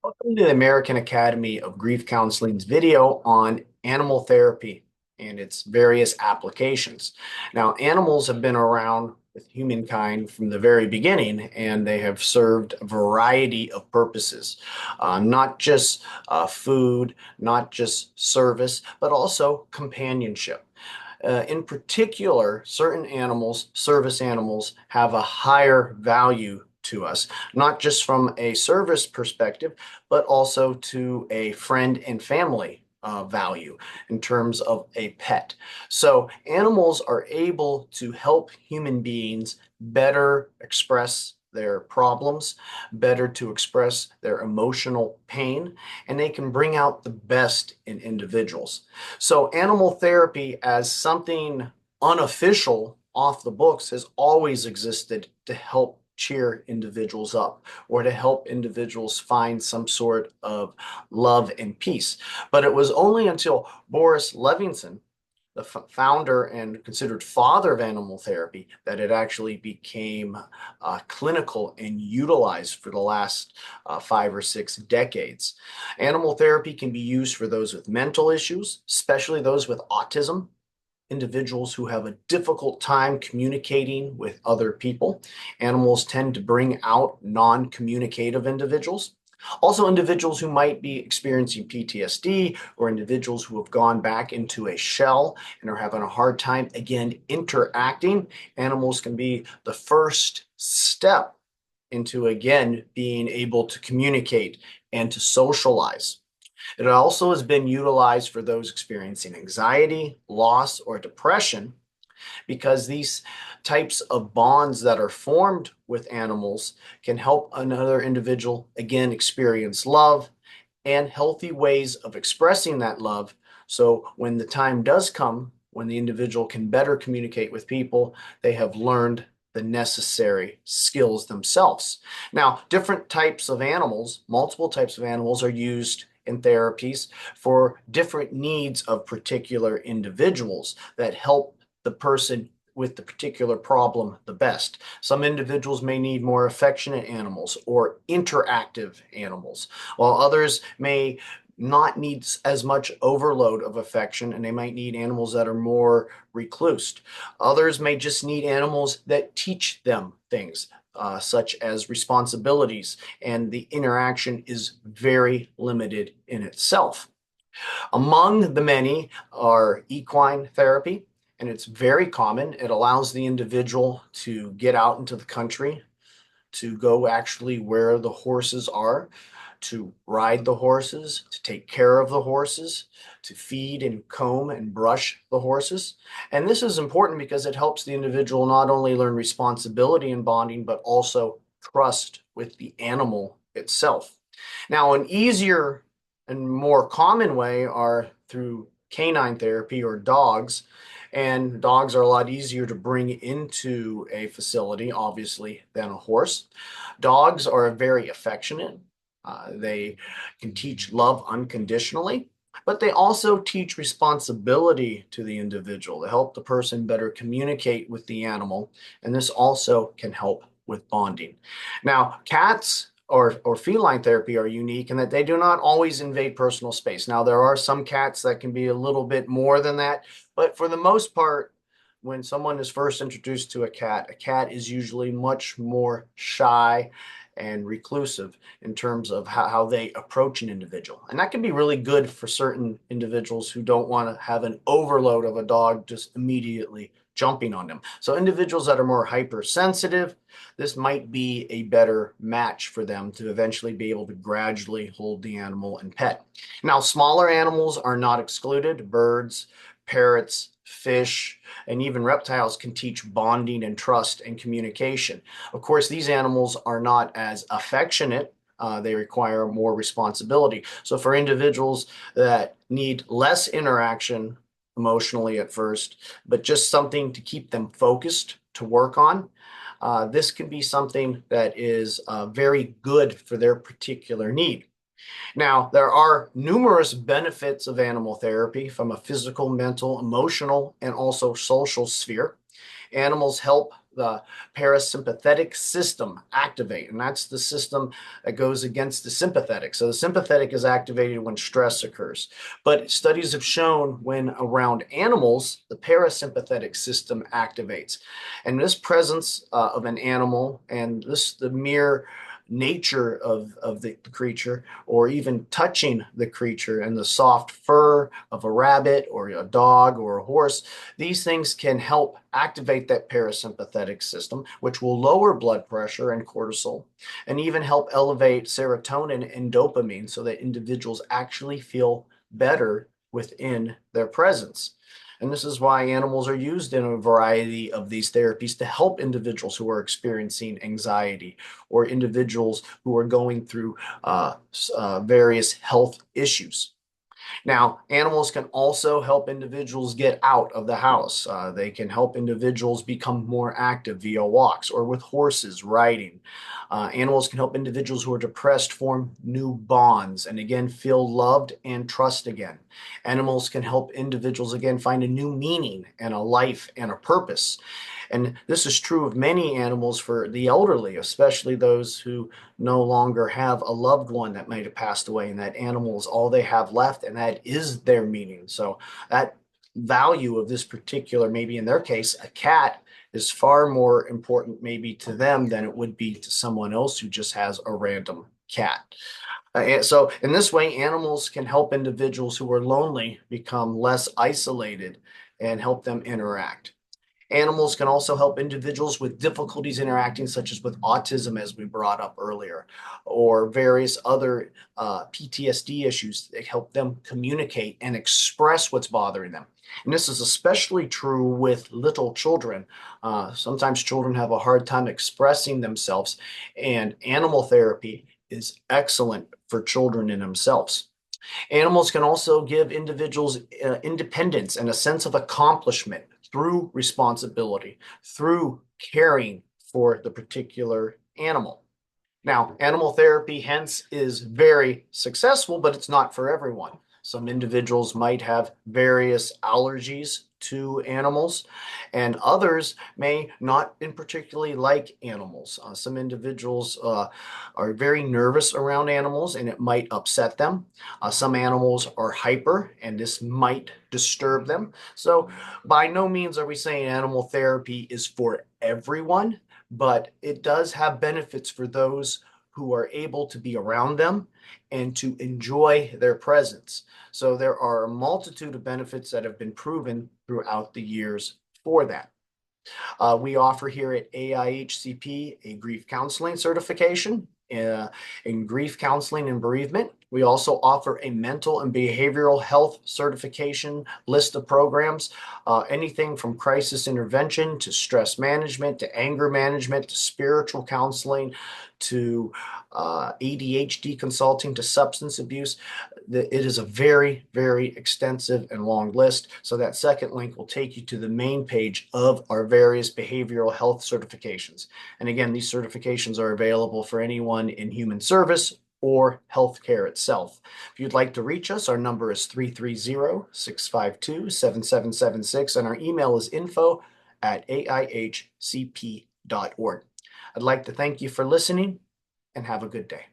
Welcome to the American Academy of Grief Counseling's video on animal therapy and its various applications. Now, animals have been around with humankind from the very beginning, and they have served a variety of purposes, not just food, not just service, but also companionship. In particular, certain animals, service animals, have a higher value to us, not just from a service perspective, but also to a friend and family value in terms of a pet. So animals are able to help human beings better express their problems, better to express their emotional pain, and they can bring out the best in individuals. So animal therapy as something unofficial off the books has always existed to help cheer individuals up or to help individuals find some sort of love and peace. But it was only until Boris Levinson, the founder and considered father of animal therapy, that it actually became clinical and utilized for the last 5 or 6 decades. Animal therapy can be used for those with mental issues, especially those with autism, individuals who have a difficult time communicating with other people. Animals tend to bring out non-communicative individuals. Also, individuals who might be experiencing PTSD or individuals who have gone back into a shell and are having a hard time, again, interacting. Animals can be the first step into, again, being able to communicate and to socialize. It also has been utilized for those experiencing anxiety, loss, or depression because these types of bonds that are formed with animals can help another individual again experience love and healthy ways of expressing that love. So when the time does come, when the individual can better communicate with people, they have learned the necessary skills themselves. Now, different types of animals, multiple types of animals, are used in therapies for different needs of particular individuals that help the person with the particular problem the best. Some individuals may need more affectionate animals or interactive animals, while others may not need as much overload of affection, and they might need animals that are more reclused. Others may just need animals that teach them things, such as responsibilities, and the interaction is very limited in itself. Among the many are equine therapy, and it's very common. It allows the individual to get out into the country, to go actually where the horses are, to ride the horses, to take care of the horses, to feed and comb and brush the horses. And this is important because it helps the individual not only learn responsibility and bonding, but also trust with the animal itself. Now, an easier and more common way are through canine therapy or dogs. And dogs are a lot easier to bring into a facility, obviously, than a horse. Dogs are very affectionate. They can teach love unconditionally, but they also teach responsibility to the individual to help the person better communicate with the animal. And this also can help with bonding. Now, cats or feline therapy are unique in that they do not always invade personal space. Now, there are some cats that can be a little bit more than that, but for the most part, when someone is first introduced to a cat is usually much more shy and reclusive in terms of how they approach an individual. And that can be really good for certain individuals who don't want to have an overload of a dog just immediately jumping on them. So individuals that are more hypersensitive, this might be a better match for them to eventually be able to gradually hold the animal and pet. Now, smaller animals are not excluded. Birds, parrots, fish, and even reptiles can teach bonding and trust and communication. Of course, these animals are not as affectionate. They require more responsibility. So for individuals that need less interaction emotionally at first, but just something to keep them focused to work on, this can be something that is very good for their particular need. Now, there are numerous benefits of animal therapy from a physical, mental, emotional, and also social sphere. Animals help the parasympathetic system activate, and that's the system that goes against the sympathetic. So the sympathetic is activated when stress occurs. But studies have shown when around animals, the parasympathetic system activates. And this presence of an animal and the mere nature of the creature, or even touching the creature and the soft fur of a rabbit or a dog or a horse, these things can help activate that parasympathetic system, which will lower blood pressure and cortisol, and even help elevate serotonin and dopamine so that individuals actually feel better within their presence. And this is why animals are used in a variety of these therapies to help individuals who are experiencing anxiety or individuals who are going through various health issues. Now, animals can also help individuals get out of the house. They can help individuals become more active via walks or with horses, riding. Animals can help individuals who are depressed form new bonds and again feel loved and trust again. Animals can help individuals again find a new meaning and a life and a purpose. And this is true of many animals for the elderly, especially those who no longer have a loved one that might have passed away, and that animal is all they have left, and that is their meaning. So that value of this particular, maybe in their case, a cat, is far more important maybe to them than it would be to someone else who just has a random cat. And so in this way, animals can help individuals who are lonely become less isolated and help them interact. Animals can also help individuals with difficulties interacting, such as with autism, as we brought up earlier, or various other PTSD issues that help them communicate and express what's bothering them. And this is especially true with little children. Sometimes children have a hard time expressing themselves, and animal therapy is excellent for children in themselves. Animals can also give individuals independence and a sense of accomplishment through responsibility, through caring for the particular animal. Now, animal therapy, hence, is very successful, but it's not for everyone. Some individuals might have various allergies to animals, and others may not in particularly like animals. Some individuals are very nervous around animals, and it might upset them. Some animals are hyper, and this might disturb them. So by no means are we saying animal therapy is for everyone, but it does have benefits for those who are able to be around them and to enjoy their presence. So there are a multitude of benefits that have been proven throughout the years for that. We offer here at AIHCP a grief counseling certification in grief counseling and bereavement. We also offer a mental and behavioral health certification list of programs, anything from crisis intervention to stress management to anger management to spiritual counseling to ADHD consulting to substance abuse. It is a very, very extensive and long list. So that second link will take you to the main page of our various behavioral health certifications. And again, these certifications are available for anyone in human service or healthcare itself. If you'd like to reach us, our number is 330-652-7776, and our email is info@aihcp.org. I'd like to thank you for listening, and have a good day.